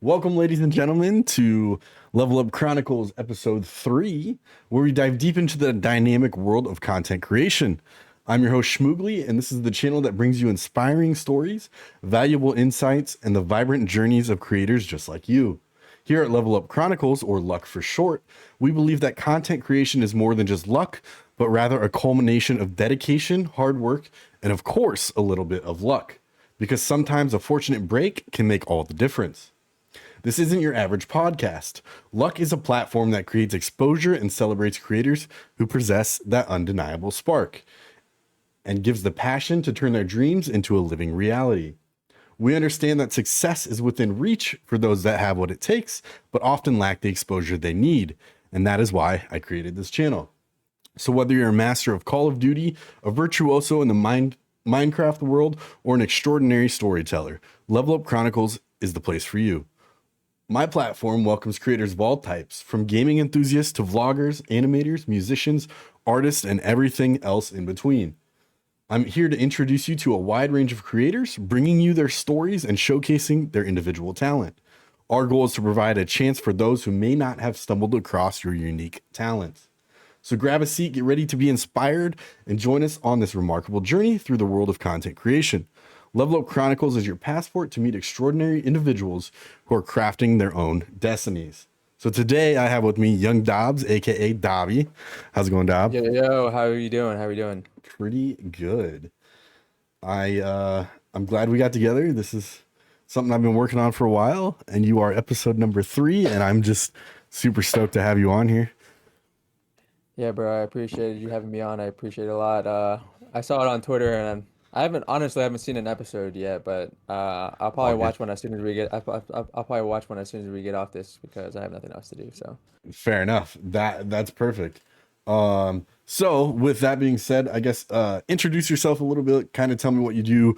Welcome, ladies and gentlemen, to Level Up Chronicles episode 3, where we dive deep into the dynamic world of content creation. I'm your host, Schmoogly, and this is the channel that brings you inspiring stories, valuable insights, and the vibrant journeys of creators just like you. Here at Level Up Chronicles, or Luck for short, we believe that content creation is more than just luck, but rather a culmination of dedication, hard work, and of course, a little bit of luck. Because sometimes a fortunate break can make all the difference. This isn't your average podcast. Luck is a platform that creates exposure and celebrates creators who possess that undeniable spark and gives the passion to turn their dreams into a living reality. We understand that success is within reach for those that have what it takes, but often lack the exposure they need. And that is why I created this channel. So whether you're a master of Call of Duty, a virtuoso in the Minecraft world, or an extraordinary storyteller, Level Up Chronicles is the place for you. My platform welcomes creators of all types, from gaming enthusiasts to vloggers, animators, musicians, artists, and everything else in between. I'm here to introduce you to a wide range of creators, bringing you their stories and showcasing their individual talent. Our goal is to provide a chance for those who may not have stumbled across your unique talents. So grab a seat, get ready to be inspired, and join us on this remarkable journey through the world of content creation. Level Up Chronicles is your passport to meet extraordinary individuals who are crafting their own destinies. So today I have with me Yung Dobz, aka Dobby. How's it going, Dob? Yo, how are you doing? How are you doing? Pretty good. I'm glad we got together. This is something I've been working on for a while, and you are episode number 3, and I'm just super stoked to have you on here. Yeah, bro, I appreciate you having me on. I appreciate it a lot. I saw it on Twitter, and I haven't seen an episode yet, but I'll probably All good. watch one as soon as we get. I'll probably watch one as soon as we get off this because I have nothing else to do. So, Fair enough. That's perfect. So with that being said, I guess introduce yourself a little bit, kind of tell me what you do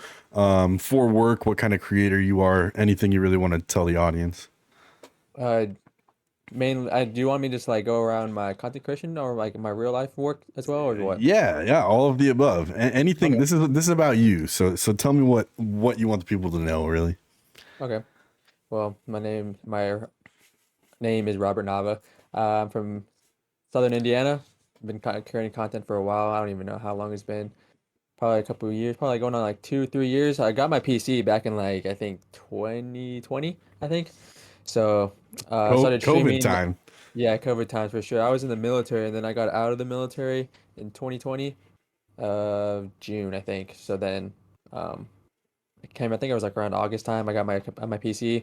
for work, what kind of creator you are, anything you really want to tell the audience. uh, mainly, do you want me to just like go around my content creation or like my real life work as well, or what? Yeah, all of the above. Anything. Okay, This is about you. So tell me what you want the people to know, really. okay. Well, my name is Robert Nava. I'm from Southern Indiana. Been creating content for a while. I don't even know how long it's been. Probably a couple of years. Probably going on like 2, 3 years. I got my PC back in like I think 2020. I think. So started COVID streaming. time. Yeah, COVID times for sure. I was in the military and then I got out of the military in 2020, June I think. So then it came. I think it was like around August time. I got my PC.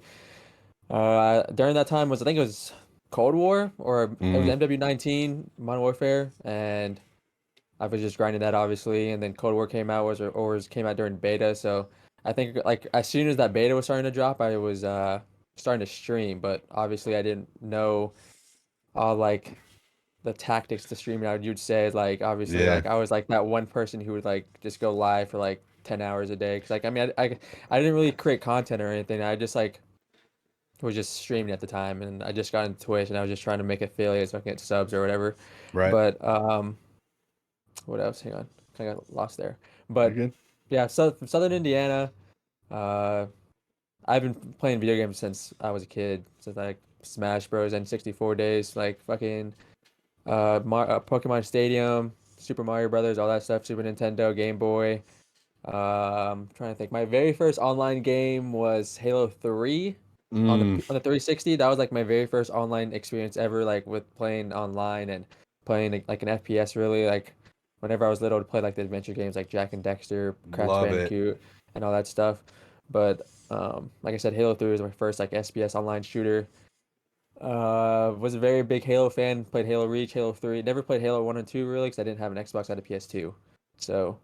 During that time was I think it was Cold War or it was Mm, MW19 Modern Warfare, and I was just grinding that obviously, and then Cold War came out was came out during beta, so I think like as soon as that beta was starting to drop, I was starting to stream, but obviously I didn't know all like the tactics to streaming. You'd say like obviously yeah, like I was like that one person who would like just go live for like 10 hours a day because like I mean I didn't really create content or anything. I just like was just streaming at the time, and I just got into Twitch, and I was just trying to make affiliates so I can get subs or whatever. right. But what else? Hang on, I got lost there. You're But good. yeah, so from Southern Indiana, uh, I've been playing video games since I was a kid, since like Smash Bros. N64 days, like fucking Pokemon Stadium, Super Mario Brothers, all that stuff, Super Nintendo, Game Boy. Trying to think. My very first online game was Halo 3 on Mm, the 360. That was like my very first online experience ever, like with playing online and playing like an FPS really. Like whenever I was little to play like the adventure games like Jack and Dexter, Crash love it. Bandicoot, and all that stuff. But like I said, Halo 3 was my first like SPS online shooter. Was a very big Halo fan. Played Halo Reach, Halo 3. Never played Halo 1 and 2 really because I didn't have an Xbox. I had a PS2. So,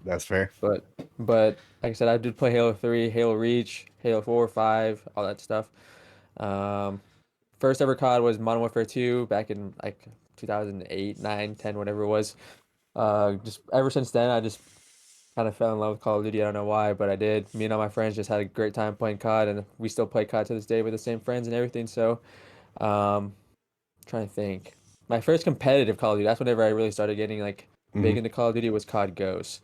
That's fair. but but like I said, I did play Halo 3, Halo Reach, Halo 4, 5, all that stuff. Um, First ever COD was Modern Warfare 2 back in like 2008, 9, 10, whatever it was. Just ever since then, I just kind of fell in love with Call of Duty. I don't know why, but I did. Me and all my friends just had a great time playing COD, and we still play COD to this day with the same friends and everything. So, um, trying to think. My first competitive Call of Duty, that's whenever I really started getting like big Hmm. into Call of Duty was COD Ghosts.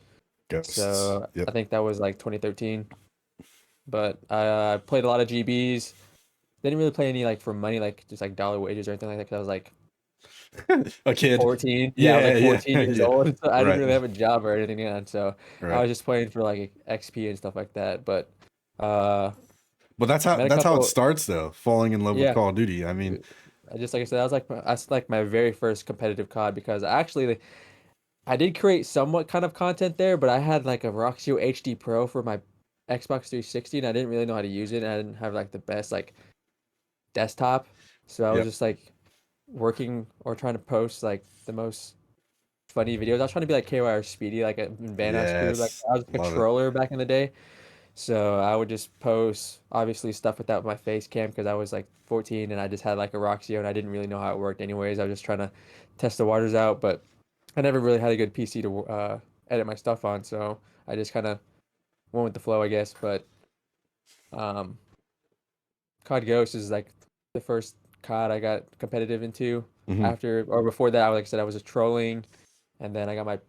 Ghosts. So Yep. I think that was like 2013. But I played a lot of GBs. didn't really play any like for money, like just like dollar wages or anything like that. Cause I was like A kid. 14. Yeah, I was Yeah, like yeah, 14 years yeah. old, so I didn't Right, really have a job or anything yet. So I right. was just playing for like XP and stuff like that. But uh, But met a that's how it couple. starts though. Falling in love with Yeah, Call of Duty. I mean, I just like I said, that's like my very first competitive COD because actually I did create somewhat kind of content there, but I had like a Roxio HD Pro for my Xbox 360 and I didn't really know how to use it. And I didn't have like the best like desktop, so I was yep. just like working or trying to post like the most funny videos. I was trying to be like KY or Speedy, like in Vanoss crew. Like Yes. I was a Love it. controller back in the day, so I would just post obviously stuff without my face cam because I was like 14 and I just had like a Roxio and I didn't really know how it worked anyways. I was just trying to test the waters out, but I never really had a good PC to edit my stuff on, so I just kind of went with the flow, I guess. But um, COD Ghost is like the first COD I got competitive into. Hmm. After or before that, like I said, I was just trolling, and then I got my.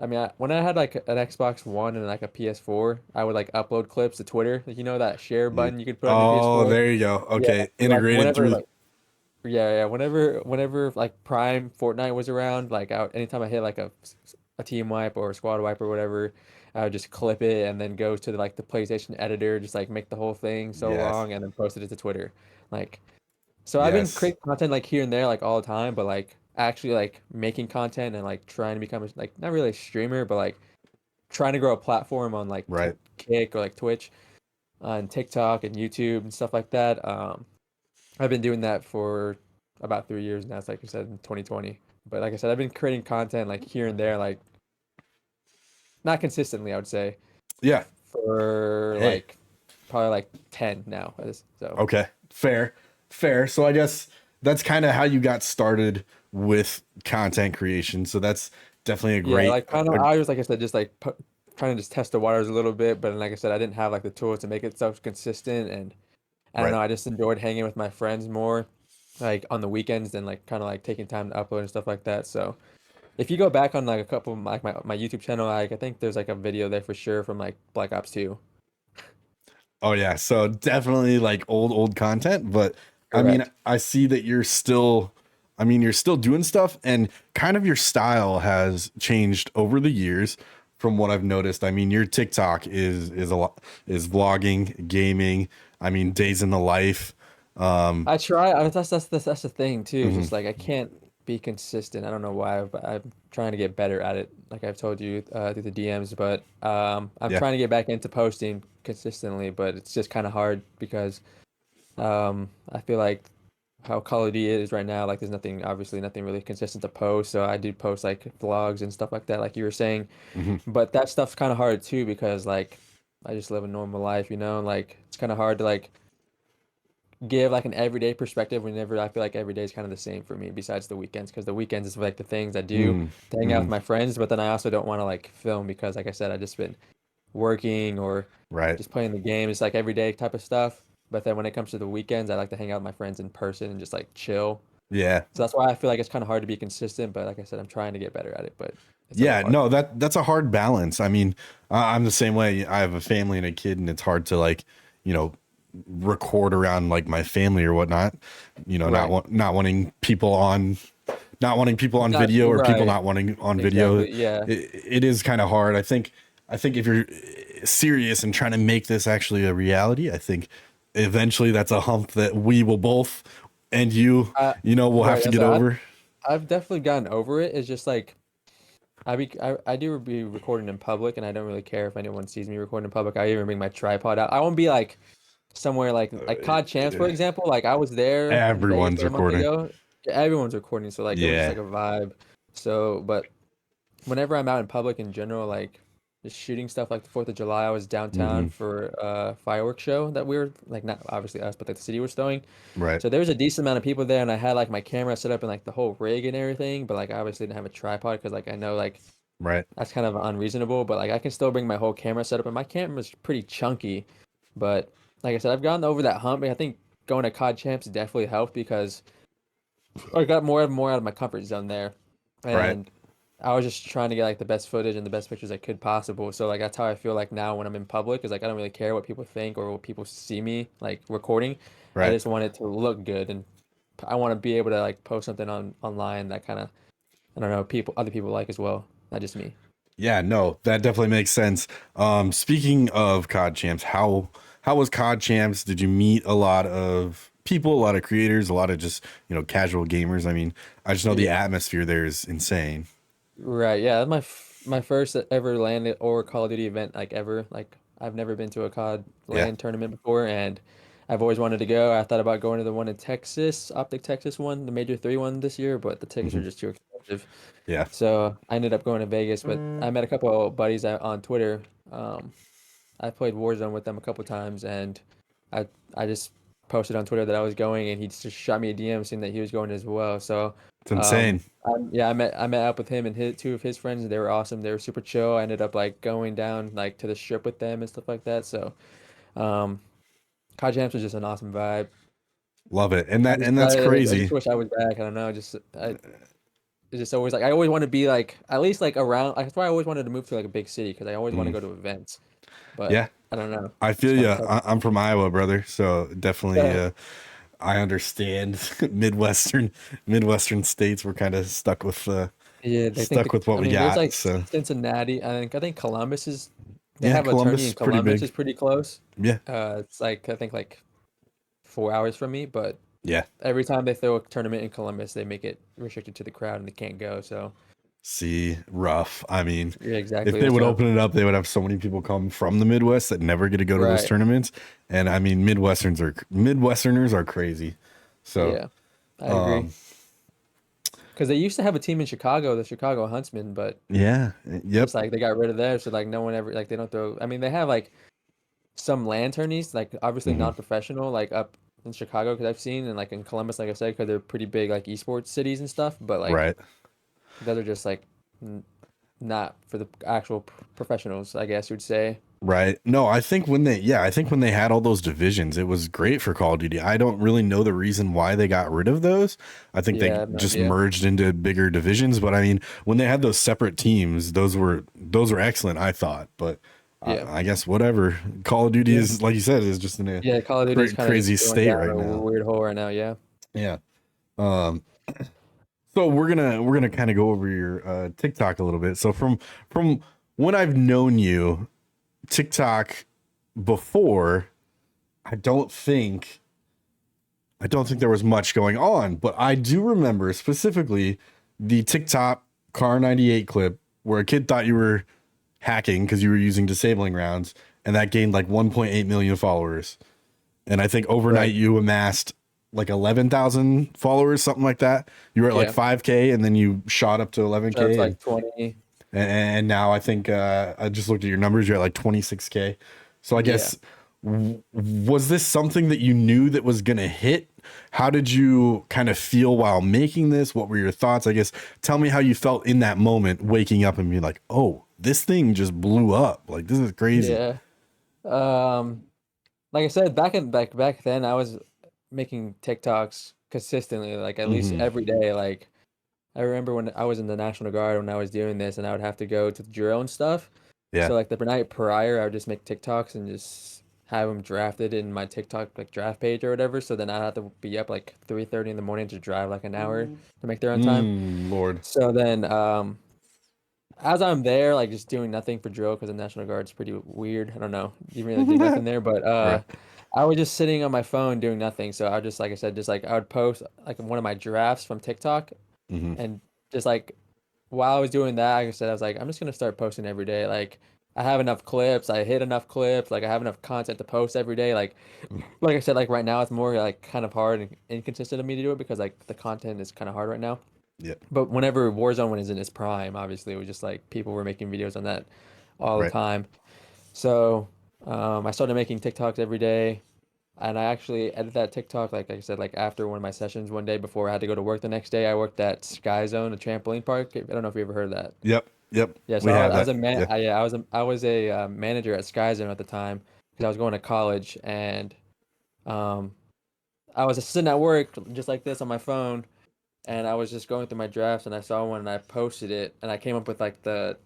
I mean, when I had like an Xbox One and like a PS4, I would like upload clips to Twitter. Like, you know that share button you could put on your Oh, PS4. there you go. Yeah, Okay. so, like Integrated whenever through. like yeah, whenever like Prime Fortnite was around, like anytime I hit like a team wipe or a squad wipe or whatever, I would just clip it and then go to like the PlayStation editor, just like make the whole thing so Yes. long and then post it to Twitter. Like so I've been Yes. creating content like here and there like all the time, but like actually like making content and like trying to become like not really a streamer, but like trying to grow a platform on like Right. Kick or like Twitch and TikTok and YouTube and stuff like that. I've been doing that for about 3 years now. It's like you said in 2020. But like I said, I've been creating content like here and there, like not consistently, I would say, Yeah. for Hey. like probably like 10 now. So Okay. Fair. Fair. So I guess that's kind of how you got started with content creation. So that's definitely a yeah, great like kind of I was like I said, just like trying to just test the waters a little bit. But like I said, I didn't have like the tools to make it so consistent, and I don't right. know. I just enjoyed hanging with my friends more, like on the weekends than like kind of like taking time to upload and stuff like that. So. If you go back on like a couple of my YouTube channel, like I think there's like a video there for sure from like Black Ops 2. Oh yeah, so definitely like old content, but I mean, Correct. I see that you're still I mean, you're still doing stuff and kind of your style has changed over the years from what I've noticed. I mean, your TikTok is a lot is vlogging, gaming, I mean, days in the life. Um I try. That's the thing too. mhm, Just like I can't be consistent. I don't know why, but I'm trying to get better at it. Like I've told you through the DMs, but I'm yeah, trying to get back into posting consistently. But it's just kind of hard because I feel like how Call of Duty is right now. Like there's nothing, obviously nothing really consistent to post. So I do post like vlogs and stuff like that, like you were saying. mhm, But that stuff's kind of hard too because like I just live a normal life, Like it's kind of hard to like give like an everyday perspective whenever I feel like every day is kind of the same for me besides the weekends because the weekends is like the things I do mm, to hang out with mhm, my friends, but then I also don't want to like film because like I said, I just been working or right. just playing the game. It's like everyday type of stuff. But then when it comes to the weekends, I like to hang out with my friends in person and just like chill. Yeah. So that's why I feel like it's kind of hard to be consistent, but like I said, I'm trying to get better at it, but it's a little Yeah, hard. no, that's a hard balance. I mean, I'm the same way. I have a family and a kid, and it's hard to like, you know, record around like my family or whatnot. You know, Right. not wanting people on Not video or people right. not wanting on video. Exactly. Yeah. It is kind of hard. I think if you're serious and trying to make this actually a reality, I think eventually that's a hump that we will both and you know, will have Right. to That's get over. I've definitely gotten over it. It's just like I do be recording in public, and I don't really care if anyone sees me recording in public. I even bring my tripod out. I won't be like somewhere like COD Champs, for example. Like I was there in Vegas Everyone's like a month recording. ago. Yeah, everyone's recording, so like it was just Yeah. like a vibe. So, but whenever I'm out in public in general, like just shooting stuff like the 4th of July, I was downtown Hmm. for a fireworks show that we were like not obviously us, but like the city was throwing. Right. So there was a decent amount of people there, and I had like my camera set up and like the whole rig and everything, but like I obviously didn't have a tripod because like I know like Right. that's kind of unreasonable, but like I can still bring my whole camera setup, and my camera's pretty chunky. But like I said, I've gotten over that hump. And I think going to COD Champs definitely helped because I got more and more out of my comfort zone there. Right. And I was just trying to get like the best footage and the best pictures I could possible. So like that's how I feel like now when I'm in public is like I don't really care what people think or what people see me like recording. I Right. just want it to look good and I want to be able to like post something on online that kind of I don't know people other people like as well, not just me. Yeah, no, that definitely makes sense. Speaking of COD Champs, how was COD Champs? Did you meet a lot of people, a lot of creators, a lot of just, casual gamers? I mean, I just know the Yeah. atmosphere there is insane. Right. Yeah, that's my first ever LAN or Call of Duty event like ever. Like I've never been to a COD Yeah. LAN tournament before, and I've always wanted to go. I thought about going to the one in Texas, Optic Texas one, the Major 3 one this year, but the tickets Hmm. are just too expensive. Yeah. So I ended up going to Vegas, but I met a couple of buddies on Twitter. Um, I played Warzone with them a couple times, and I I just posted on Twitter that I was going, and he just shot me a DM saying that he was going as well. So, It's insane. yeah, I met up with him and two of his friends. And they were awesome. They were super chill. I ended up like going down like to the strip with them and stuff like that. So, um, College Amps was just an awesome vibe. Love it. And that's I just crazy. wish I was back. I don't know. It's just always like I always want to be like at least like around. That's why I always wanted to move to like a big city because I always want to Mm. go to events. But Yeah. I don't know. I It's feel kind you. of tough. I'm from Iowa, brother. So definitely, Yeah. I understand Midwestern states. We're kind of Yeah, they think stuck with what I we mean, there's got. like So Cincinnati. I think Columbus is. They yeah, have a tourney Columbus in is pretty Columbus is big. pretty close. Yeah. It's like I think like 4 hours from me, but Yeah. every time they throw a tournament in Columbus, they make it restricted to the crowd and they can't go. So See, rough. I mean, yeah, if exactly. they would So open it up, they would have so many people come from the Midwest that never get to go to those right, tournaments. And I mean, Midwesterners are crazy. So, yeah, I agree. um, Because they used to have a team in Chicago, the Chicago Huntsmen, but yeah, yep. just like they got rid of theirs, so like no one ever like they don't throw. I mean, they have like some land tourneys, like obviously Hmm. non-professional, like up in Chicago because I've seen, and like in Columbus, like I said, because they're pretty big like esports cities and stuff. But like Right. those are just like n not for the actual professionals, I guess you would say. Right. No, I think when they had all those divisions, it was great for Call of Duty. I don't really know the reason why they got rid of those. I think Yeah, I they have no just idea. merged into bigger divisions, but I mean, when they had those separate teams, those were excellent, I thought. But Yeah, I guess whatever. Call of Duty yeah, is, like you said, is just in a yeah. Call of Duty's kind of crazy just going state down right a now. weird hole right now. Yeah. Yeah. Um so we're gonna kind of go over your TikTok a little bit. So from when I've known you, TikTok before, I don't think there was much going on, but I do remember specifically the TikTok Car 98 clip where a kid thought you were hacking because you were using disabling rounds, and that gained like 1.8 million followers. And I think overnight Right. you amassed like 11,000 followers, something like that. You were at like Yeah. 5K, and then you shot up to So it's 11K, like 20. and now I think I just looked at your numbers. You're at like 26K. So I Yeah. guess was this something that you knew that was gonna hit? How did you kind of feel while making this? What were your thoughts? I guess tell me how you felt in that moment, waking up and being like, "Oh, this thing just blew up! Like this is crazy." Yeah. Um, like I said, back then, I was making TikToks consistently, like at least Hmm. every day. Like I remember when I was in the National Guard when I was doing this, and I would have to go to the drill and stuff. Yeah. So like the night prior, I would just make TikToks and just have them drafted in my TikTok like draft page or whatever. So then I'd have to be up like 3:30 in the morning to drive like an hour to make there on time. Lord. So then, as I'm there, like just doing nothing for drill because the National Guard's pretty weird. I don't know. You really do nothing there, but Right. I was just sitting on my phone doing nothing. So I would just, like I said, just like I would post like one of my drafts from TikTok Hmm. and just like while I was doing that, like I said, I was like, I'm just gonna start posting every day. Like I have enough clips, I hit enough clips, like I have enough content to post every day. Like I said, like right now it's more like kind of hard and inconsistent of me to do it because like the content is kind of hard right now. Yeah. But whenever Warzone was in its prime, obviously it was just like people were making videos on that all the Right. time. So I started making TikToks every day, and I actually edited that TikTok like I said, like after one of my sessions one day before I had to go to work the next day. I worked at Sky Zone, a trampoline park. I don't know if you ever heard of that. Yep. Yep. Yeah, so We have I was that. a man. Yeah. Yeah, I was a manager at Sky Zone at the time because I was going to college, and um, I was sitting at work just like this on my phone, and I was just going through my drafts and I saw one and I posted it and I came up with like the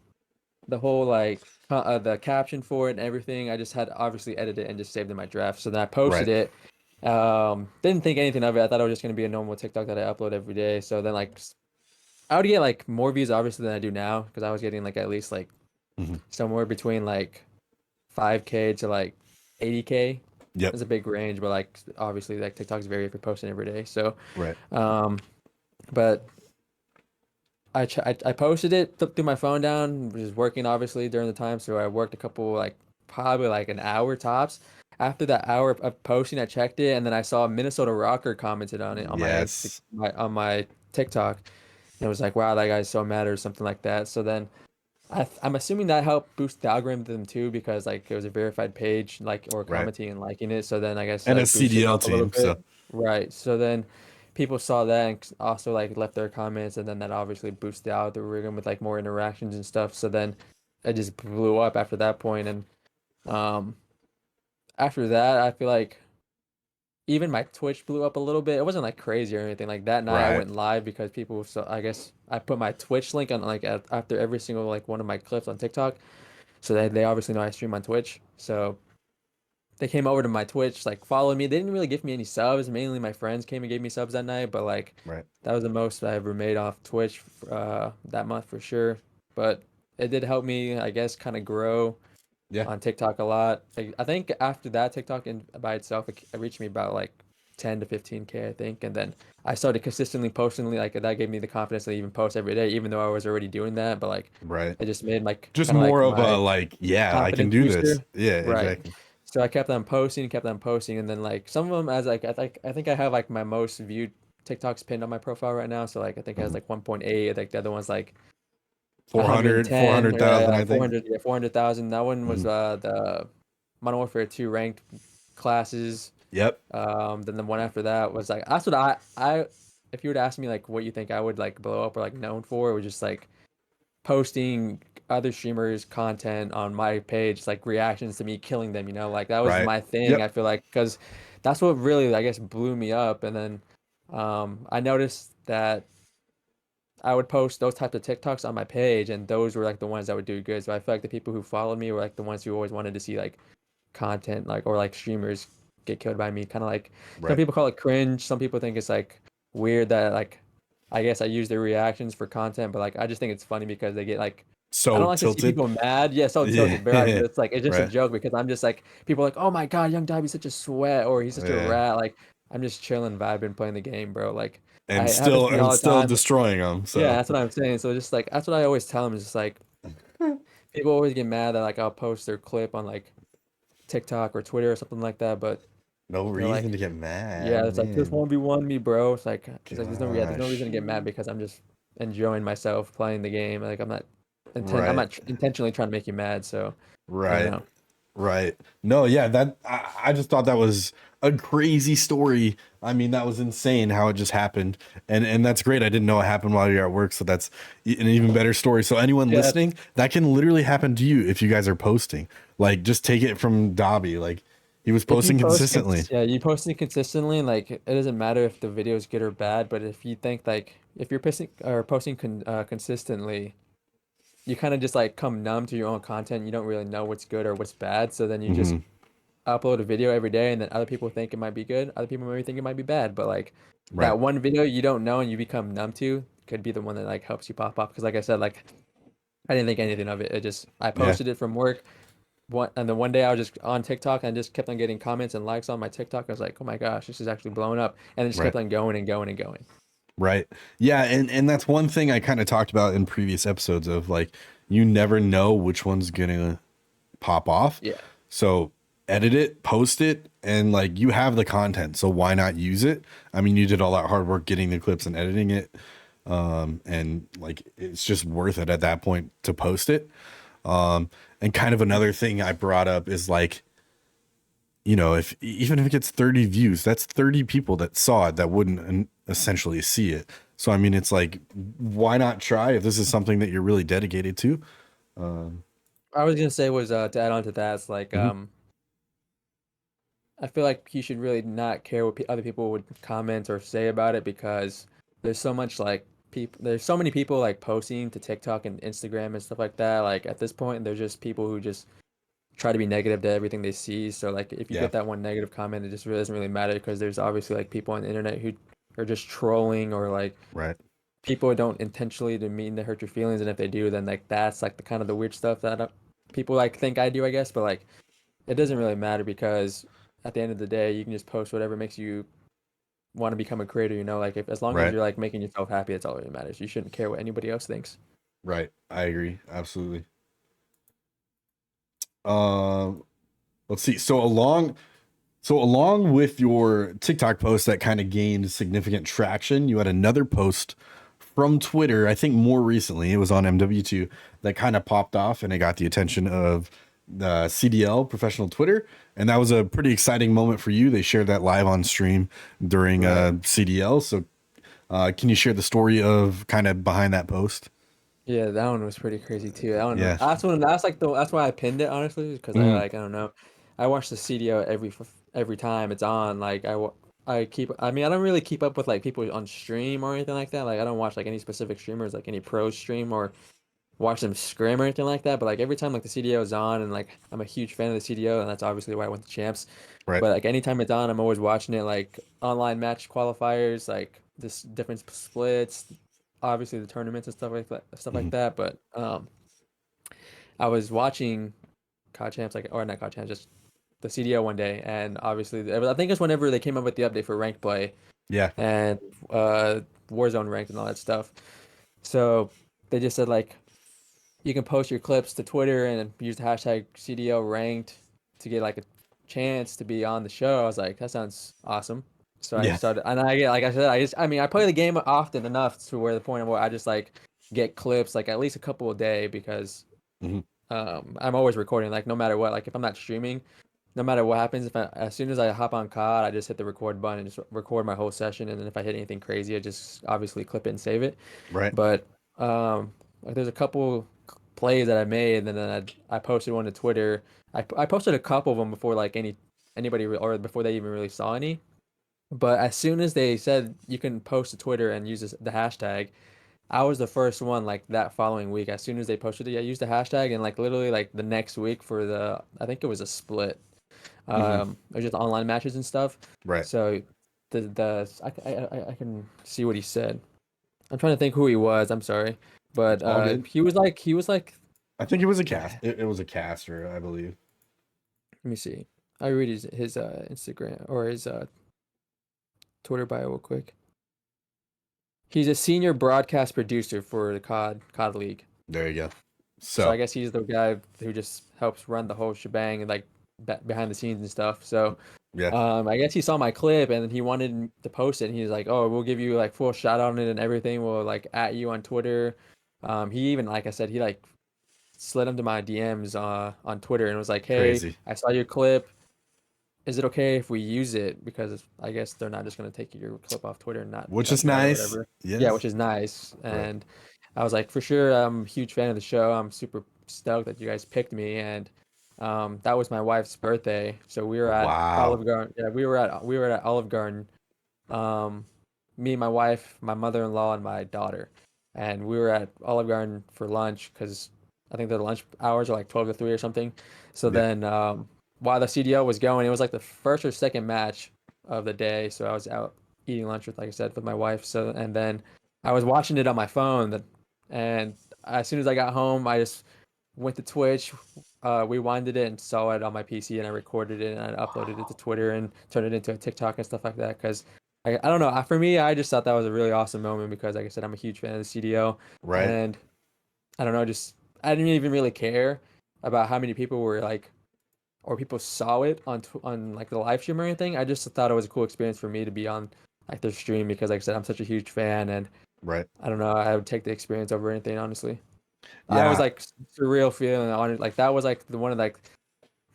whole like the caption for it and everything. I just had to obviously edit it and just saved in my draft. So then I posted Right. it. Didn't think anything of it. I thought it was just gonna be a normal TikTok that I upload every day. So then like I would get like more views obviously than I do now because I was getting like at least like Hmm. somewhere between like 5K to like 80K. Yep. It's a big range, but like obviously like TikTok's very if you're posting every day. So Right. um but I posted it, threw my phone down, was working obviously during the time, so I worked a couple like probably like an hour tops. After that hour of posting, I checked it, and then I saw a Minnesota Rocker commented on it on Yes. my TikTok, and it was like, wow, that guy's so mad or something like that. So then I'm assuming that helped boost the algorithm too because like it was a verified page, like or Right. commenting and liking it. So then I guess And a like boosted it CDL up a little team. So bit. Right. So then people saw that and also like left their comments and then that obviously boosted the algorithm with like more interactions and stuff. So then it just blew up after that point. And um after that I feel like even my Twitch blew up a little bit. It wasn't like crazy or anything. Like that night I right. went live because people so I guess I put my Twitch link on like after every single like one of my clips on TikTok. So they obviously know I stream on Twitch. So they came over to my Twitch, like followed me. They didn't really give me any subs. Mainly my friends came and gave me subs that night, but like Right. that was the most I ever made off Twitch that month for sure. But it did help me, I guess, kind of grow Yeah. on TikTok a lot. Like, I think after that, TikTok by itself, it reached me about like 10 to 15K, I think. And then I started consistently posting, like that gave me the confidence to even post every day, even though I was already doing that. But like Right. it just made like Just kind of more like of a my like, yeah, I can confidence do this. booster. Yeah, Right. exactly. So I kept on posting, and then like some of them as like I think I have like my most viewed TikToks pinned on my profile right now. So like I think it has Mhm. like 1.8. I think the other one's like 400, 110. 400,000, I think. 400. Yeah, 400,000. That one was Mhm. the Modern Warfare 2 ranked classes. Yep. Then the one after that was like that's what I if you were to ask me like what you think I would like blow up or like known for, it was just like posting other streamers' content on my page, like reactions to me killing them, like that was Right. my thing. Yep. I feel like because that's what really, I guess, blew me up. And then I noticed that I would post those types of TikToks on my page, and those were like the ones that would do good. So I feel like the people who followed me were like the ones who always wanted to see like content, like or like streamers get killed by me. Kind of like some Right. people call it cringe. Some people think it's like weird that like I guess I use their reactions for content, but like I just think it's funny because they get like I don't So like to see tilted. people mad. Yeah, so Yeah. tilted, right? But it's like it's just a Right. joke because I'm just like people are like, oh my God, Young Dobby's such a sweat or he's such a Yeah. rat. Like I'm just chilling, vibing, playing the game, bro. Like I And have this still thing and all the still time. destroying them. Yeah, So that's what I'm saying. So just like that's what I always tell them is just like people always get mad that like I'll post their clip on like TikTok or Twitter or something like that, but no they're reason like, to get mad, yeah, it's like just man. 1v1 me, bro. It's like there's no reason Gosh. to get mad because I'm just enjoying myself playing the game. Like I'm Right. not intentionally trying to make you mad. So I don't Right. know. Right. No, yeah, that I just thought that was a crazy story. I mean, that was insane how it just happened. And that's great. I didn't know it happened while you're at work, so that's an even better story. So anyone Yeah, listening, that can literally happen to you if you guys are posting. Like just take it from Dobby. Like he was if you posting consistently. yeah, you posting consistently, like it doesn't matter if the video is good or bad, but if you think like if you're posting consistently, you kind of just like come numb to your own content. You don't really know what's good or what's bad, so then you just Hmm. upload a video every day and then other people think it might be good, other people maybe think it might be bad, but like Right. that one video you don't know and you become numb to could be the one that like helps you pop up because like I said, like I didn't think anything of it. I Yeah. posted it from work and then one day I was just on TikTok and just kept on getting comments and likes on my TikTok. I was like, oh my gosh, this is actually blowing up, and it just Right. kept on going and going and going. Right. Yeah, and that's one thing I kind of talked about in previous episodes of like you never know which one's gonna pop off. Yeah. So edit it, post it, and like you have the content. So why not use it? I mean, you did all that hard work getting the clips and editing it. And like it's just worth it at that point to post it. And kind of another thing I brought up is like, if even if it gets 30 views, that's 30 people that saw it that wouldn't essentially see it. So I mean, it's like, why not try if this is something that you're really dedicated to? I was gonna say was to add on to that, it's like Mhm. I feel like you should really not care what other people would comment or say about it because there's so much like people, there's so many people like posting to TikTok and Instagram and stuff like that. Like at this point, they're just people who just try to be negative to everything they see. So like if you Yeah. get that one negative comment, it just really doesn't really matter because there's obviously like people on the internet who are just trolling or like Right. people don't intentionally to mean to hurt your feelings, and if they do, then like that's like the kind of the weird stuff that people like think I do, I guess. But like it doesn't really matter because at the end of the day, you can just post whatever makes you want to become a creator. You know, like if as long as Right. you're like making yourself happy, that's all that really matters. You shouldn't care what anybody else thinks. Right. I agree. Absolutely. Um, let's see. So along with your TikTok post that kind of gained significant traction, you had another post from Twitter, I think more recently, it was on MW2, that kind of popped off and it got the attention of the CDL, professional Twitter. And that was a pretty exciting moment for you. They shared that live on stream during Right. CDL. So can you share the story of kind of behind that post? Yeah, that one was pretty crazy too. That one, Yeah. that's why I pinned it honestly, because I Mhm. like I don't know, I watch the CDO every time it's on. Like I keep, I mean I don't really keep up with like people on stream or anything like that. Like I don't watch like any specific streamers, like any pro stream or watch them scrim or anything like that. But like every time like the CDO is on, and like I'm a huge fan of the CDO, and that's obviously why I went to champs. Right. But like anytime it's on, I'm always watching it, like online match qualifiers, like this different splits, obviously the tournaments and stuff like Mhm. that. But I was watching COD champs, like, or not COD champs, just the CDO one day, and obviously I think it's whenever they came up with the update for ranked play Yeah. and Warzone ranked and all that stuff. So they just said like you can post your clips to Twitter and use the hashtag CDO ranked to get like a chance to be on the show. I was like, that sounds awesome. So I Yeah. started, and I get, like I said, I mean, I play the game often enough to where the point where I just like get clips like at least a couple a day because Mhm. I'm always recording, like no matter what. Like if I'm not streaming, no matter what happens, if as soon as I hop on COD, I just hit the record button and just record my whole session. And then if I hit anything crazy, I just obviously clip it and save it. Right. But like there's a couple plays that I made, and then I posted one to Twitter. I posted a couple of them before like anybody or before they even really saw any. But as soon as they said you can post to Twitter and use the hashtag, I was the first one like that following week. As soon as they posted it, I used the hashtag, and like literally like the next week for the I think it was a split. Mhm. It was just online matches and stuff. Right. So I can see what he said. I'm trying to think who he was. I'm sorry, but All good. he was like I think it was a cast. let It was a caster, I believe. me see. I read his Instagram or his Twitter bio real quick. He's a senior broadcast producer for the COD League. There you go. So I So guess he's the guy who just helps run the whole shebang and like behind the scenes and stuff. So yeah. I guess he saw my clip and he wanted to post it. And he's like, "Oh, we'll give you like full shout out on it and everything. We'll like at you on Twitter." He even, like I said, he like slid into my DMs on Twitter and was like, "Hey, Crazy. I saw your clip. Is it okay if we use it? Because I guess they're not just gonna take your clip off Twitter and not Which is justify it or nice. whatever." Yeah, Yes. which is nice. Right. And I was like, for sure, I'm a huge fan of the show. I'm super stoked that you guys picked me. And that was my wife's birthday, so we were at Wow. Olive Garden. Yeah, we were at Olive Garden. Um, Me, my wife, my mother-in-law, and my daughter, and we were at Olive Garden for lunch because I think the lunch hours are like 12 to 3 or something. So Yeah. then, while the CDO was going, it was like the first or second match of the day. So I was out eating lunch with, like I said, with my wife. So and then I was watching it on my phone, and as soon as I got home, I just went to Twitch, rewinded it and saw it on my PC, and I recorded it and I uploaded it to Twitter and turned it into a TikTok and stuff like that. Because I don't know, for me, I just thought that was a really awesome moment because, like I said, I'm a huge fan of the CDO, Right. and I don't know, just I didn't even really care about how many people were like or people saw it on like the live stream or anything. I just thought it was a cool experience for me to be on like their stream because, like I said, I'm such a huge fan, and Right. I don't know, I would take the experience over anything, honestly. I was Yeah. like surreal feeling on it. Like that was like the one of like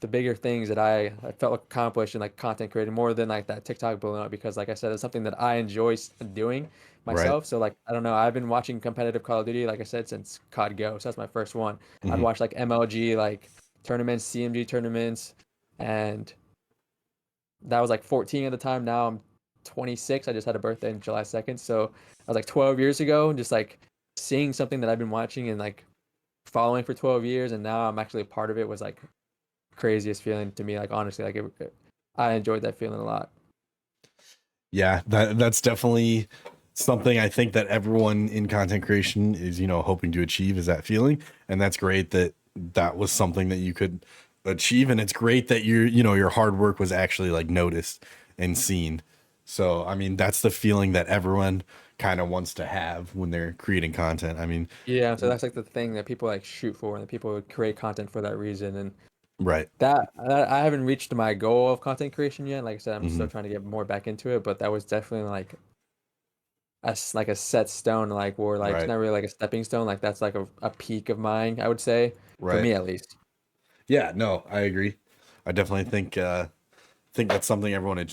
the bigger things that I felt accomplished in like content creating more than like that TikTok blowing up because, like I said, it's something that I enjoy doing Right. myself. So like I don't know, I've been watching competitive Call of Duty, like I said, since COD Go. So that's my first one. I'd Mhm. watch like MLG like tournaments, CMG tournaments, and that was like 14 at the time. Now I'm 26. I just had a birthday on July 2nd, so I was like 12 years ago, and just like seeing something that I've been watching and like following for 12 years, and now I'm actually a part of it was like craziest feeling to me. Like honestly, like I enjoyed that feeling a lot. Yeah, that's definitely something I think that everyone in content creation is, hoping to achieve, is that feeling. And that's great that that was something that you could achieve. And it's great that your hard work was actually like noticed and seen. So, I mean, that's the feeling that everyone kind of wants to have when they're creating content. I mean, Yeah, so that's like the thing that people like shoot for, and that people create content for that reason. And right. that I haven't reached my goal of content creation yet. Like I said, I'm Hmm. still trying to get more back into it, but that was definitely like like a set stone, like or like it's Right. not really like a stepping stone. Like that's like a peak of mine, I would say, for Right. me at least. Yeah, no, I agree. I definitely think that's something everyone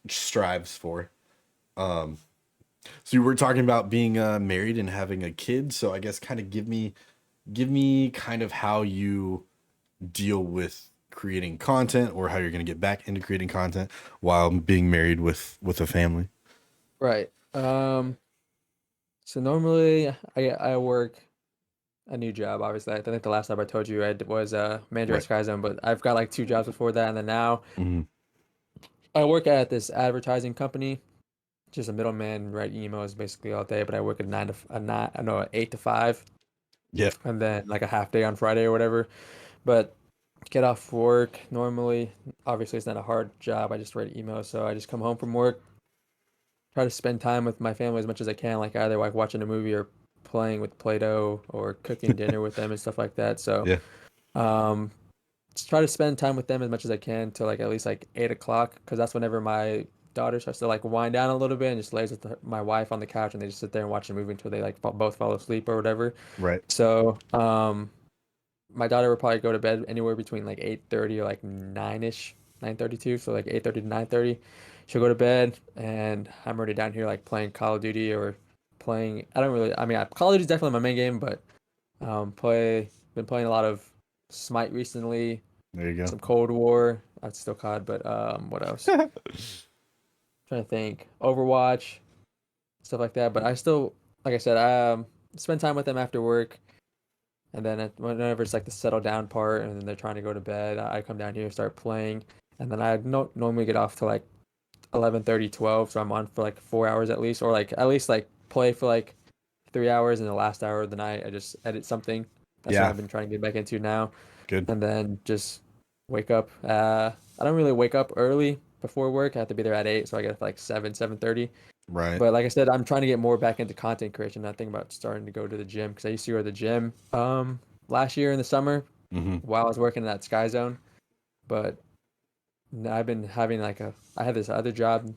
strives for. Um, So you were talking about being married and having a kid. So I guess kind of give me kind of how you deal with creating content, or how you're going to get back into creating content while being married with a family. Right. So normally I work a new job. Obviously, I think the last job I told you was manager at Right. Sky Zone, but I've got like two jobs before that, and then now Hmm. I work at this advertising company. Just a middleman, write emails basically all day, but I work at no, 8 to 5, Yeah. and then like a half day on Friday or whatever. But get off work normally. Obviously, it's not a hard job. I just write emails, so I just come home from work, try to spend time with my family as much as I can, like either like watching a movie or playing with Play-Doh or cooking dinner with them and stuff like that. So, Yeah. um, just try to spend time with them as much as I can till like at least like 8 o'clock, because that's whenever my daughter starts to like wind down a little bit and just lays with my wife on the couch, and they just sit there and watch a movie until they like both fall asleep or whatever. Right. So, my daughter would probably go to bed anywhere between like 8:30 or like 9ish, 9:32. So like 8:30 to 9:30, she'll go to bed, and I'm already down here like playing Call of Duty or playing. I don't really. I mean, Call of Duty is definitely my main game, but been playing a lot of Smite recently, There you some Cold War. That's still COD, but what else? go. Trying to think. Overwatch, stuff like that. But I still, like I said, spend time with them after work. And then whenever it's like the settle down part, and then they're trying to go to bed, I come down here, start playing, and then I no normally get off to like 11:30, 12, so I'm on for like 4 hours at least, or like at least like play for like 3 hours, and the last hour of the night I just edit something. That's what Yeah. I've been trying to get back into now, Good. and then just wake up. I don't really wake up early before work. I have to be there at 8, so I get up like 7, 7:30. Right. But like I said, I'm trying to get more back into content creation. I think about starting to go to the gym because I used to go to the gym last year in the summer Hmm. while I was working at Sky Zone. But I've been having like I had this other job.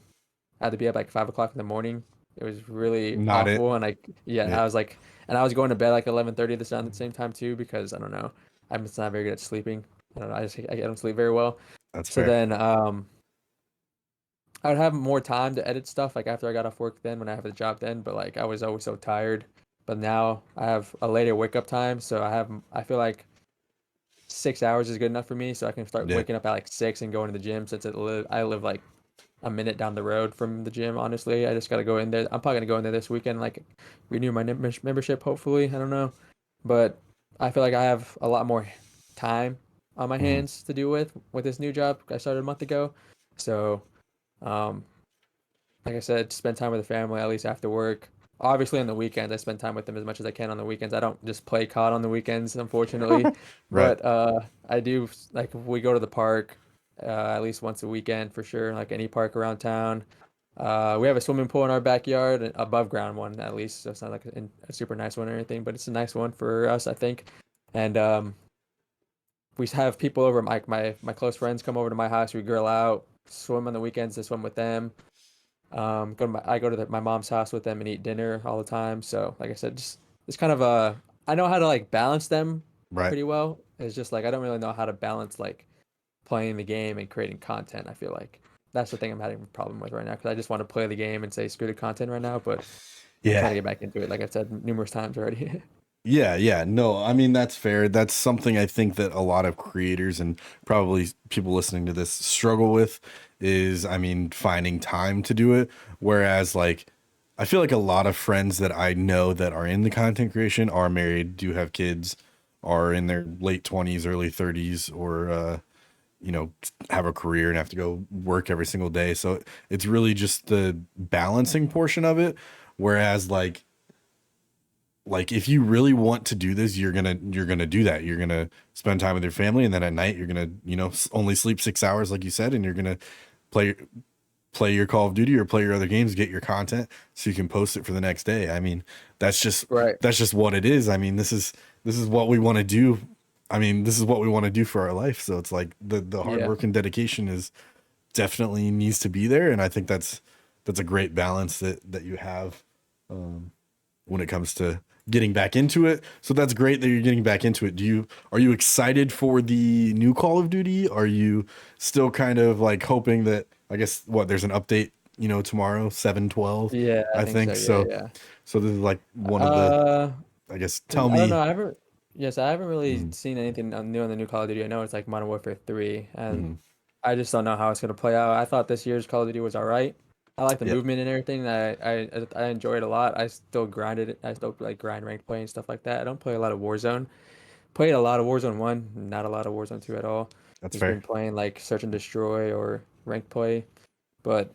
I had to be up like 5 o'clock in the morning. It was really Not it. awful, and like Yeah. yeah, I was like, and I was going to bed like 11:30 this at the same time too because I don't know, I'm just not very good at sleeping. I don't know, I don't sleep very well. That's So fair. then I would have more time to edit stuff like after I got off work then when I have a job then, but like I was always so tired. But now I have a later wake up time, so I feel like 6 hours is good enough for me, so I can start Yeah. waking up at like 6 and going to the gym since I live like a minute down the road from the gym. Honestly, I just gotta go in there. I'm probably gonna go in there this weekend, like renew my membership. Hopefully, I don't know, but I feel like I have a lot more time on my Hmm. hands to do with this new job I started a month ago. So, um, like I said, spend time with the family at least after work. Obviously, on the weekends, I spend time with them as much as I can on the weekends. I don't just play COD on the weekends, unfortunately, Right. but I do like we go to the park at least once a weekend for sure, like any park around town. We have a swimming pool in our backyard, an above ground one at least, so it's not like a super nice one or anything, but it's a nice one for us, I think. And we have people over, my close friends come over to my house. We grill out, swim on the weekends. To swim with them. I go to my mom's house with them and eat dinner all the time. So, like I said, just it's kind of I know how to like balance them Right. pretty well. It's just like I don't really know how to balance like playing the game and creating content. I feel like that's the thing I'm having a problem with right now because I just want to play the game and say screw the content right now, but I'm trying Yeah. to get back into it. Like I've said numerous times already. Yeah, yeah. No, I mean that's fair. That's something I think that a lot of creators and probably people listening to this struggle with is, I mean, finding time to do it. Whereas like I feel like a lot of friends that I know that are in the content creation are married, do have kids, are in their late 20s, early 30s, or have a career and have to go work every single day. So it's really just the balancing portion of it. Whereas like if you really want to do this, you're gonna do that. You're gonna spend time with your family, and then at night you're gonna only sleep 6 hours, like you said, and you're gonna play play your Call of Duty or play your other games, get your content so you can post it for the next day. I mean, that's just Right. that's just what it is. I mean, this is what we want to do. I mean, this is what we want to do for our life. So it's like the hard Yeah. work and dedication is definitely needs to be there, and I think that's a great balance that you have when it comes to getting back into it. So that's great that you're getting back into it. Are you excited for the new Call of Duty? Are you still kind of like hoping that, I guess, what, there's an update, tomorrow, 7/12, Yeah, I I think so. think. Yeah, So yeah. so this is like one of the, Uh, I guess, tell I don't know. me. Yes, I haven't really Mm, seen anything new on the new Call of Duty. I know it's like Modern Warfare 3, and mhm. I just don't know how it's gonna play out. I thought this year's Call of Duty was all right. I like the Yeah. movement and everything. I enjoy it a lot. I still grinded it. I still like grind ranked play and stuff like that. I don't play a lot of Warzone. Played a lot of Warzone 1, not a lot of Warzone 2 at all. That's Just been fair. playing like Search and Destroy or ranked play. But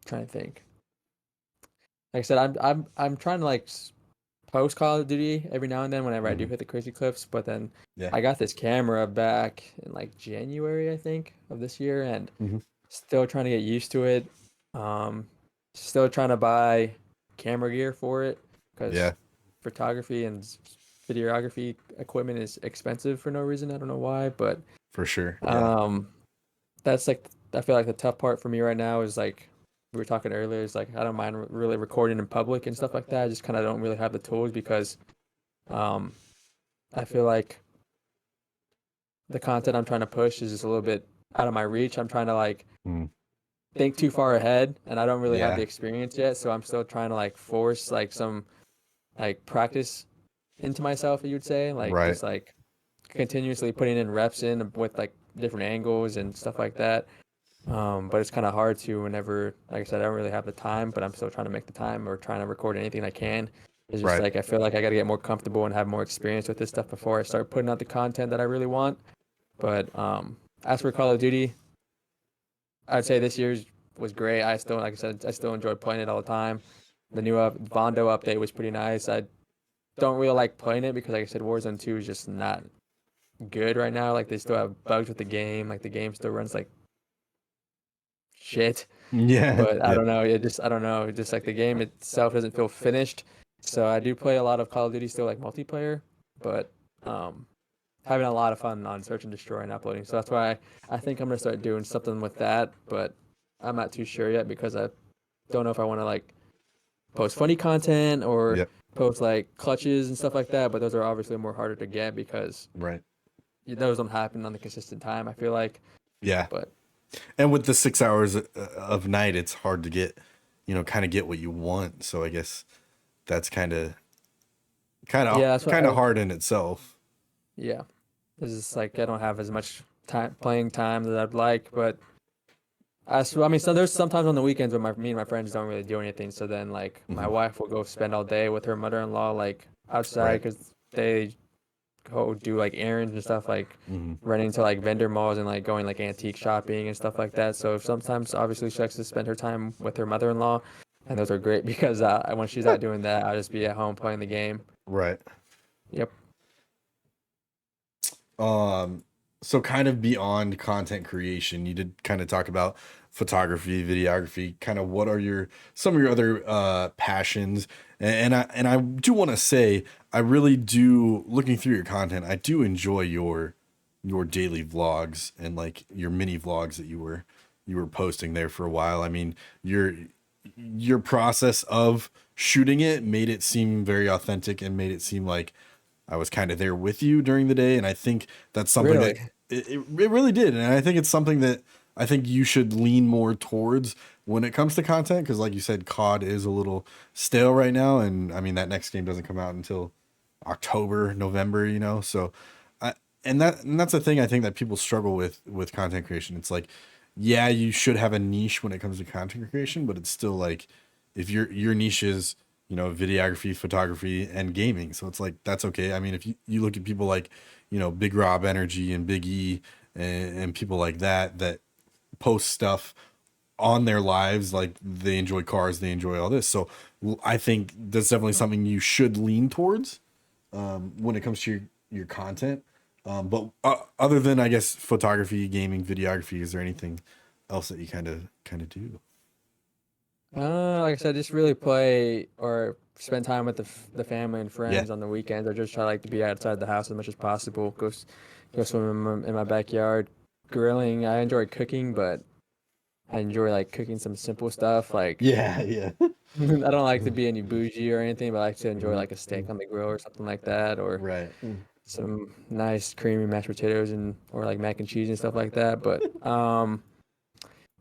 trying to think. Like I said, I'm trying to like post Call of Duty every now and then whenever I do Hmm. hit the crazy clips. But then Yeah. I got this camera back in like January, I think, of this year, and Hmm. still trying to get used to it. Um, Still trying to buy camera gear for it because Yeah, photography and videography equipment is expensive for no reason. I don't know why, but for sure. Yeah. um, that's like I feel like the tough part for me right now is like we were talking earlier is like I don't mind really recording in public and stuff like that. I just kind of don't really have the tools because um, I feel like the content I'm trying to push is just a little bit out of my reach. I'm trying to like Mm, think too far ahead and I don't really have the yeah. experience yet, so I'm still trying to like force like some like practice into myself, you'd say, like Right. just like continuously putting in reps in with like different angles and stuff like that. But it's kind of hard to whenever, like I said, I don't really have the time, but I'm still trying to make the time or trying to record anything I can. It's just Right. like I feel like I got to get more comfortable and have more experience with this stuff before I start putting out the content that I really want. But as for Call of Duty, I'd say this year's was great. I still, like I said, I still enjoyed playing it all the time. The new Vondo update was pretty nice. I don't really like playing it because, like I said, Warzone 2 is just not good right now. Like they still have bugs with the game. Like the game still runs like shit. Yeah. But I Yeah. don't know. I don't know. Just like the game itself doesn't feel finished. So I do play a lot of Call of Duty still, like multiplayer, but um, having a lot of fun on Search and Destroy and uploading. So that's why I think I'm gonna start doing something with that. But I'm not too sure yet because I don't know if I want to like post funny content or Yeah. post like clutches and stuff like that. But those are obviously more harder to get because Right. those don't happen on the consistent time. I feel like, Yeah. but And with the 6 hours of night, it's hard to get, kind of get what you want. So I guess that's kind of, kind of, yeah, that's what kind of I hard in itself. yeah. It's just like I don't have as much time playing time that I'd like, but I mean, so there's sometimes on the weekends when me and my friends don't really do anything. So then, like, my Hmm. wife will go spend all day with her mother-in-law, like outside, Right. because they go do like errands and stuff, like Hmm. running to like vendor malls and like going like antique shopping and stuff like that. So sometimes, obviously, she likes to spend her time with her mother-in-law, and those are great because when she's out doing that, I'll just be at home playing the game. Right. Yep. Um, so kind of beyond content creation, you did kind of talk about photography, videography, kind of what are some of your other passions? And I do want to say I really do, looking through your content, I do enjoy your daily vlogs and like your mini vlogs that you were posting there for a while. I mean, your process of shooting it made it seem very authentic and made it seem like I was kind of there with you during the day. And I think that's something that Really? it really did. And I think it's something that I think you should lean more towards when it comes to content, because like you said, COD is a little stale right now, and I mean that next game doesn't come out until October, November, So, I, and that's the thing I think that people struggle with content creation. It's like, yeah, you should have a niche when it comes to content creation, but it's still like if your niche is videography, photography, and gaming, so it's like that's okay. I mean, if you look at people like Big Rob Energy and Big E and people like that post stuff on their lives, like they enjoy cars, they enjoy all this. So I think that's definitely something you should lean towards when it comes to your content. But other than I guess photography, gaming, videography, is there anything else that you kind of do? Like I said, just really play or spend time with the family and Yeah, friends on the weekends, or just try like to be outside the house as much as possible. Go swim in my backyard. Grilling, I enjoy cooking, but I enjoy like cooking some simple stuff. Like yeah, yeah. I don't like to be any bougie or anything, but I like to enjoy like a steak on the grill or something like that, or Right. some nice creamy mashed potatoes and or like mac and cheese and stuff like that. But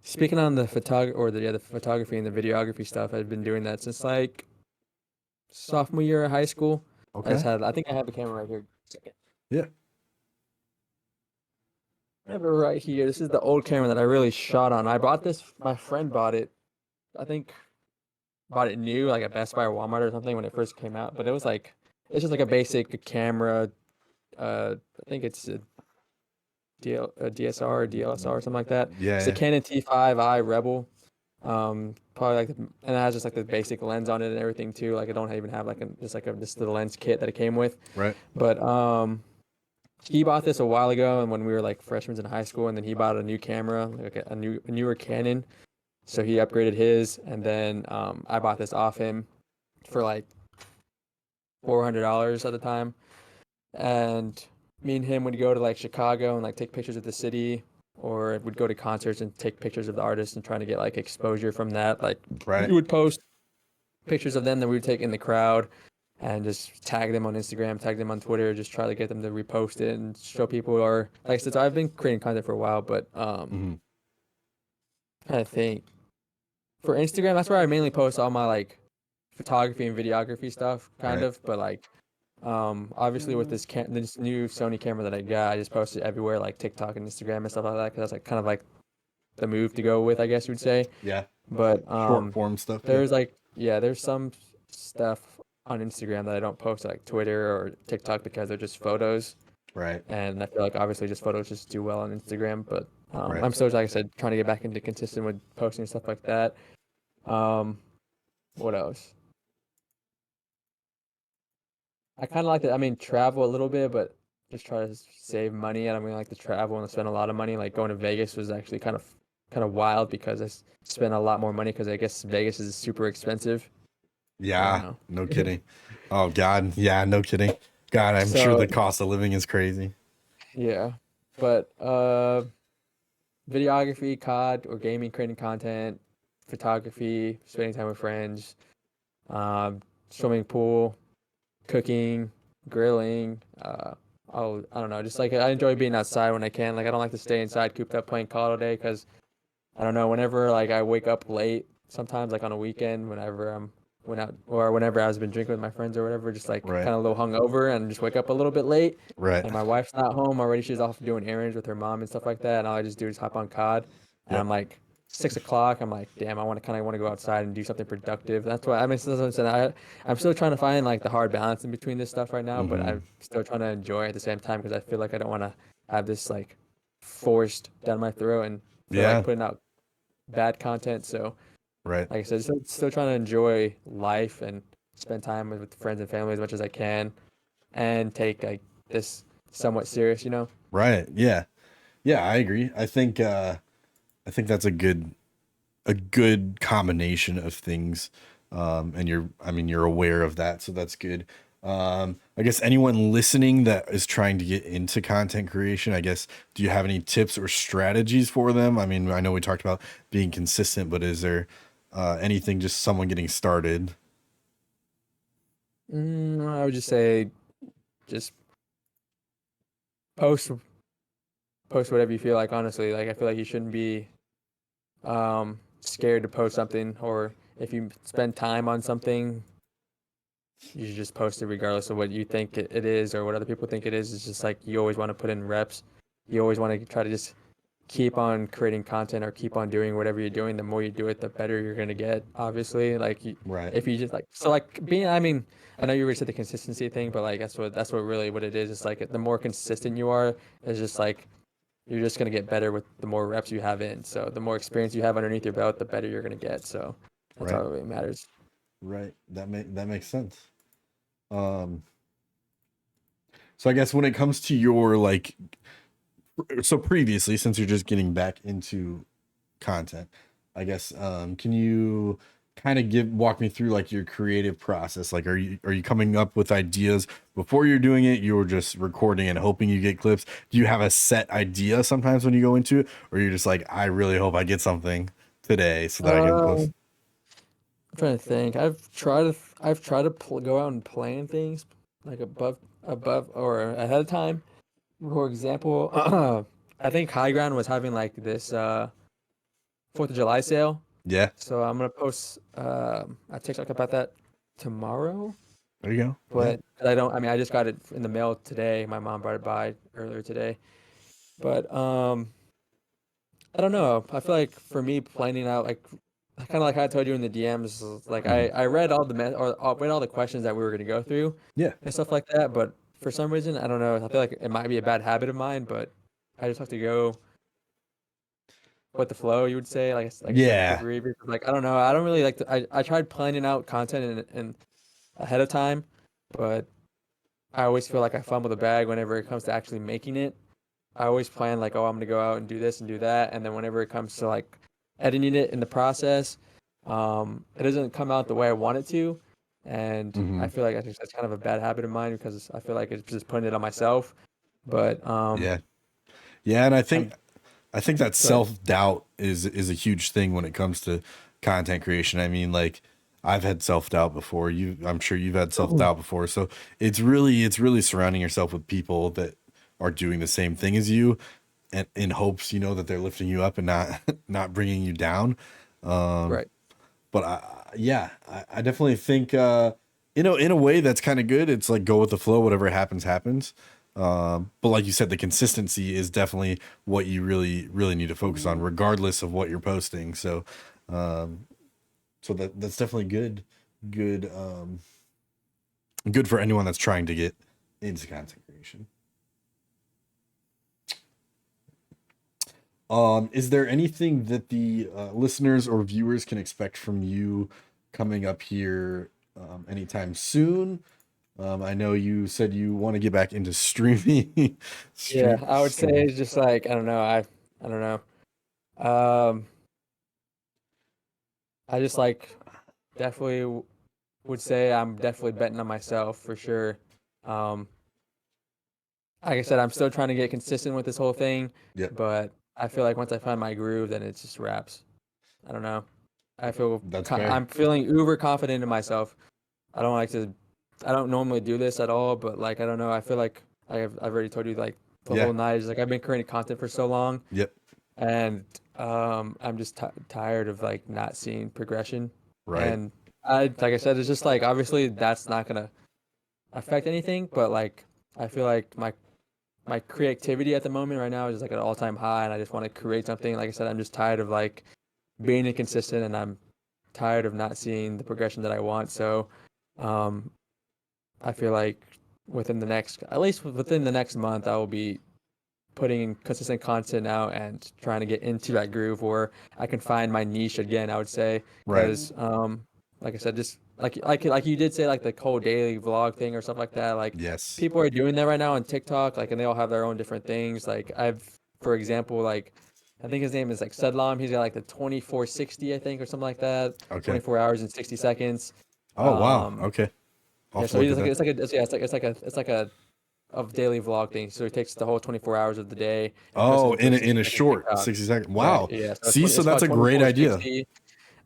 speaking on the the photography and the videography stuff, I've been doing that since like sophomore year of high school. Okay. I think I have a camera right here. Second. Yeah. I have it right here. This is the old camera that I really shot on. I bought this, my friend bought it. I think bought it new, like at Best Buy or Walmart or something when it first came out. But it was like, it's just like a basic camera. I think it's a DSR or DLSR or something like that. It's a Yeah. Canon T5i Rebel. Probably like, and it has just like the basic lens on it and everything too. Like I don't even have like just the lens kit that it came with. Right. But he bought this a while ago, and when we were like freshmen in high school, and then he bought a new camera, like a newer Canon. So he upgraded his, and then I bought this off him for like $400 at the time. And me and him would go to like Chicago and like take pictures of the city, or would go to concerts and take pictures of the artists and trying to get like exposure from that. Like we Right. would post pictures of them that we would take in the crowd and just tag them on Instagram, tag them on Twitter, just try to get them to repost it and show people. Or like I said, so I've been creating content for a while, but Hmm. I think for Instagram, that's where I mainly post all my like photography and videography stuff, kind Right. of. But like, obviously with this new Sony camera that I got, I just post it everywhere, like TikTok and Instagram and stuff like that, because that's like kind of like the move to go with, I guess you would say. Yeah. But Short form stuff. Yeah. there's like, yeah, there's some stuff on Instagram that I don't post to like Twitter or TikTok because they're just photos, Right. and I feel like obviously just photos just do well on Instagram. But Right. I'm still, like I said, trying to get back into consistent with posting and stuff like that. Um, what else? I kind of like to, I mean, travel a little bit, but just try to save money. I don't really like to travel and spend a lot of money. Like going to Vegas was actually kind of wild because spent a lot more money because I guess Vegas is super expensive. I don't Yeah. know. No kidding. Oh God. Yeah. No kidding. God, I'm sure So the cost of living is crazy. yeah, but videography, COD, or gaming, creating content, photography, spending time with friends, um, swimming pool, cooking, grilling. I don't know. Just like I enjoy being outside when I can. Like I don't like to stay inside cooped up playing COD all day because I don't know. Whenever like I wake up late, sometimes like on a weekend, whenever I'm went out or whenever I've been drinking with my friends or whatever, just like Right. kind of a little hungover and just wake up a little bit late. Right. And my wife's not home already. She's off doing errands with her mom and stuff like that. And all I just do is hop on COD, and Yep. I'm like 6 o'clock. I'm like, damn, I want to go outside and do something productive. That's why I mean, that's what I'm saying. I'm still trying to find like the hard balance in between this stuff right now, but Hmm. I'm still trying to enjoy it at the same time because I feel like I don't want to have this like forced down my throat and feel like Yeah. putting out bad content. So, Right. like I said, still trying to enjoy life and spend time with friends and family as much as I can, and take like this somewhat serious, you know. Right. Yeah. Yeah. I agree. I think that's a good combination of things. And I mean, you're aware of that, so that's good. I guess anyone listening that is trying to get into content creation, I guess, do you have any tips or strategies for them? I mean, I know we talked about being consistent, but is there anything just someone getting started? I would just say just post post whatever you feel like. Honestly, like I feel like you shouldn't be scared to post something, or if you spend time on something, you should just post it regardless of what you think it is or what other people think it is. It's just like you always want to put in reps. You always want to try to just keep on creating content or keep on doing whatever you're doing. The more you do it, the better you're gonna get. Obviously, like Right. if you just like so like being. I mean, I know you already said the consistency thing, but like that's what really what it is. It's like the more consistent you are, it's just like you're just gonna get better with the more reps you have in. So the more experience you have underneath your belt, the better you're gonna get. So that's all Right. that really matters. Right. That makes sense. Um, so I guess when it comes to your like, so previously, since you're just getting back into content, I guess, can you kind of walk me through like your creative process? Like, are you coming up with ideas before you're doing it? You're just recording and hoping you get clips. Do you have a set idea sometimes when you go into it, or you're just like, I really hope I get something today so that I can post? I'm trying to think. I've tried to go out and plan things like above or ahead of time. For example, I think High Ground was having like this 4th of July sale. Yeah, So I'm gonna post a TikTok about that tomorrow. there you go. Yeah. But I don't. I mean, I just got it in the mail today. My mom brought it by earlier today. But I don't know. I feel like for me, planning out like kind of like I told you in the DMs, like Mhm. I read all the read all the questions that we were gonna go through Yeah. and stuff like that. But for some reason, I don't know. I feel like it might be a bad habit of mine, but I just have to go with the flow, you would say, like I said, to Yeah. agree. Because, like I don't know, I don't really like to. I tried planning out content and ahead of time, but I always feel like I fumble the bag whenever it comes to actually making it. I always plan like, oh, I'm gonna go out and do this and do that, and then whenever it comes to like editing it in the process, it doesn't come out the way I want it to, and Hmm. I feel like that's kind of a bad habit of mine because I feel like it's just putting it on myself. But Yeah. Yeah, and I'm I think that good. self-doubt is a huge thing when it comes to content creation. I mean, like I've had self-doubt before. I'm sure you've had self-doubt before. So it's really surrounding yourself with people that are doing the same thing as you and in hopes, that they're lifting you up and not not bringing you down. Um, Right. but yeah, I definitely think in a way that's kind of good. It's like go with the flow, whatever happens happens. But like you said, the consistency is definitely what you really need to focus on, regardless of what you're posting. So um, so that's definitely good good for anyone that's trying to get into content creation. Is there anything that the listeners or viewers can expect from you coming up here anytime soon? I know you said you want to get back into streaming. Yeah, I would say Stream. it's just like I don't know. I don't know. Um, I just like definitely would say I'm definitely betting on myself for sure. Um, like I said, I'm still trying to get consistent with this whole thing, Yep, but I feel like once I find my groove, then it's just wraps. I don't know. that's fair. I'm feeling uber confident in myself. I don't like to. I don't normally do this at all, but like I don't know. I feel like I've already told you like the Yeah. whole night is like I've been creating content for so long, Yep. and I'm just tired of like not seeing progression. Right. And like I said, it's just like obviously that's not gonna affect anything, but like I feel like my creativity at the moment right now is just like at an all-time high, and I just want to create something. Like I said, I'm just tired of like being inconsistent, and I'm tired of not seeing the progression that I want. So, um, I feel like at least within the next month, I will be putting consistent content out and trying to get into that groove where I can find my niche again, I would say, Right. because like I said, just like you did say, like the whole daily vlog thing or stuff like that. Like Yes. people are doing that right now on TikTok, like, and they all have their own different things. Like for example, like I think his name is like Sedlam. He's got like the 2460, I think, or something like that. Okay. 24 hours and 60 seconds. Oh wow. Um, Okay. I'll yeah, have to so look he's at like that. it's like a of daily vlog thing. So he takes the whole 24 hours of the day and puts it Oh, into a in 60 a second short TikTok. 60 second. Right. Wow. Yeah. So See, so it's that's called a great idea. 2460.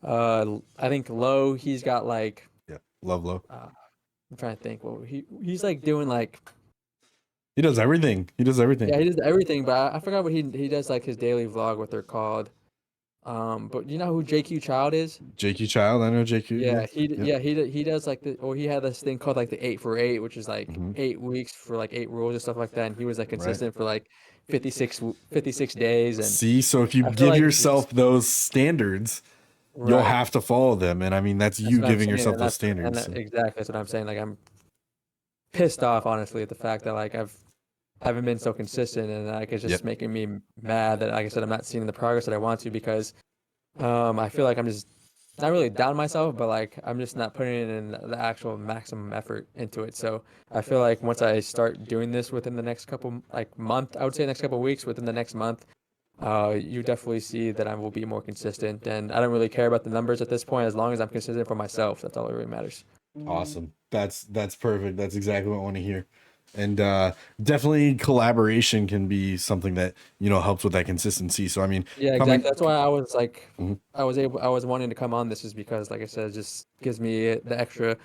I think low. He's got like Yeah. Love low. I'm trying to think. Well, he's like doing like He does everything. He does everything. yeah, he does everything. But I forgot what he does like his daily vlog. What they're called. But you know who JQ Child is? JQ Child, I know JQ. Yeah, Yep. he does like or he had this thing called like the 8 for 8, which is like Hmm. 8 weeks for like 8 rules and stuff like that. And he was like Right. consistent for like 56 days. And See, so if you I feel give like yourself those standards, you'll right. have to follow them. And I mean, that's That's you what I'm giving saying, yourself and those standards. exactly that's what I'm saying. Like I'm pissed off honestly at the fact that like haven't been so consistent, and like it's Yep. just making me mad that like I said I'm not seeing the progress that I want to because I feel like I'm just not really down myself, but like I'm just not putting in the actual maximum effort into it. So I feel like once I start doing this within the next couple like month, I would say next couple weeks, within the next month, you definitely see that I will be more consistent. And I don't really care about the numbers at this point as long as I'm consistent for myself. That's all that really matters. Awesome. That's perfect. That's exactly what I want to hear. And definitely collaboration can be something that, helps with that consistency. So I mean, Yeah, coming exactly. That's why I was like, Mhm. I was wanting to come on this is because, like I said, it just gives me the extra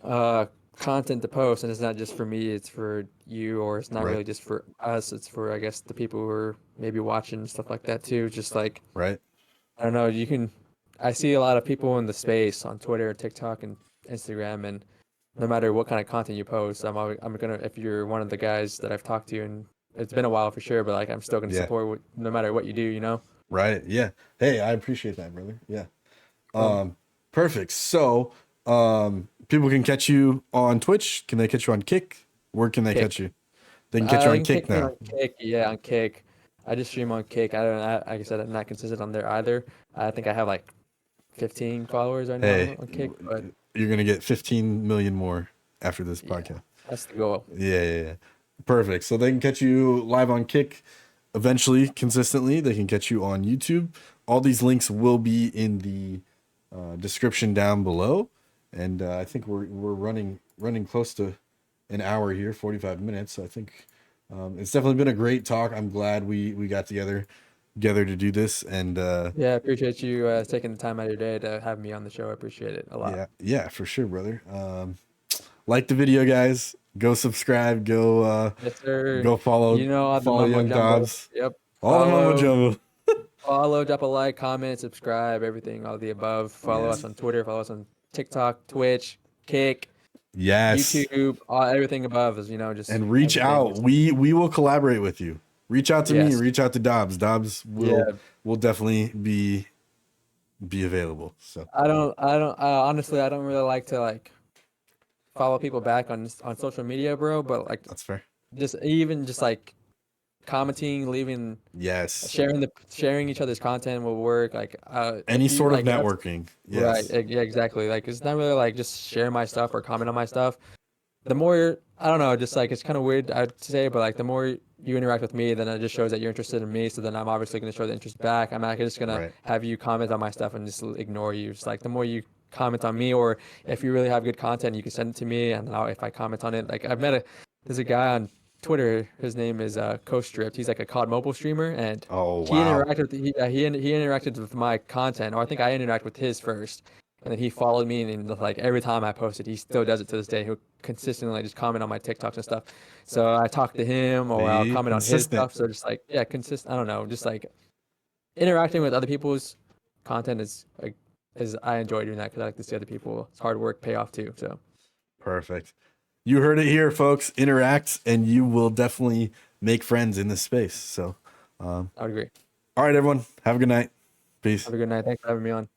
uh content to post, and it's not just for me, it's for you, or it's not Right. really just for us, it's for I guess the people who are maybe watching and stuff like that too. Just like Right. I don't know, I see a lot of people in the space on Twitter, TikTok, and Instagram, and no matter what kind of content you post, I'm gonna if you're one of the guys that I've talked to, and it's been a while for sure, but like I'm still gonna Yeah. support no matter what you do, Right. Yeah. Hey, I appreciate that, brother. Yeah. Um, Perfect. So, people can catch you on Twitch. Can they catch you on Kick? Where can they catch Kick. you? They can catch you They on can Kick kick me now. on Kick. Yeah, on Kick. I just stream on Kick. Like I said, I'm not consistent on there either. I think I have like 15 followers right now Hey, on Kick, but you're gonna get 15 million more after this yeah, podcast. that's the goal. Yeah, yeah, yeah. Perfect. So they can catch you live on Kick eventually, consistently. They can catch you on YouTube. All these links will be in the description down below. And I think we're running close to an hour here, 45 minutes. So I think it's definitely been a great talk. I'm glad we got together to do this. And Yeah, I appreciate you taking the time out of your day to have me on the show. I appreciate it a lot. yeah, for sure, brother. Like the video, guys. Go subscribe. Yes, sir. Go You know, all the follow mumbo Young jumbo. Dobz. Yep. All the mumbo jumbo. Drop a like, comment, subscribe, everything, all the above. Follow us Yes. on Twitter, follow us on TikTok, Twitch, Kick, Yes. YouTube, everything above is, just And reach everything. out. We will collaborate with you. Reach out to me. Yes. Reach out to Dobbs. Dobbs Yeah. will definitely be available. So honestly, I don't really like to like follow people back on social media, bro. But like, that's fair. just like commenting, leaving, Yes. sharing each other's content will work. Like, Any if you sort of like, that's networking. right. Yes. Yeah, exactly. Like, it's not really like just share my stuff or comment on my stuff. The more I don't know, just like it's kind of weird I'd say, but like the more you interact with me, then it just shows that you're interested in me. So then I'm obviously going to show the interest back. I'm not just going to Right. have you comment on my stuff and just ignore you. It's like the more you comment on me, or if you really have good content, you can send it to me, and if I comment on it, like there's a guy on Twitter. His name is Co-Stripped. He's like a COD mobile streamer, and Oh he wow. interacted with he interacted with my content, or I think I interacted with his first. And then he followed me, and like every time I posted, he still does it to this day. He'll consistently just comment on my TikToks and stuff. So I talk to him, or I'll See, comment on his consistent. stuff. So just like consistent. I don't know, just like interacting with other people's content is like I enjoy doing that because I like to see other people's hard work pay off too. So Perfect. You heard it here, folks. Interact, and you will definitely make friends in this space. So, I would agree. all right, everyone. Have a good night. Peace. Have a good night. Thanks for having me on.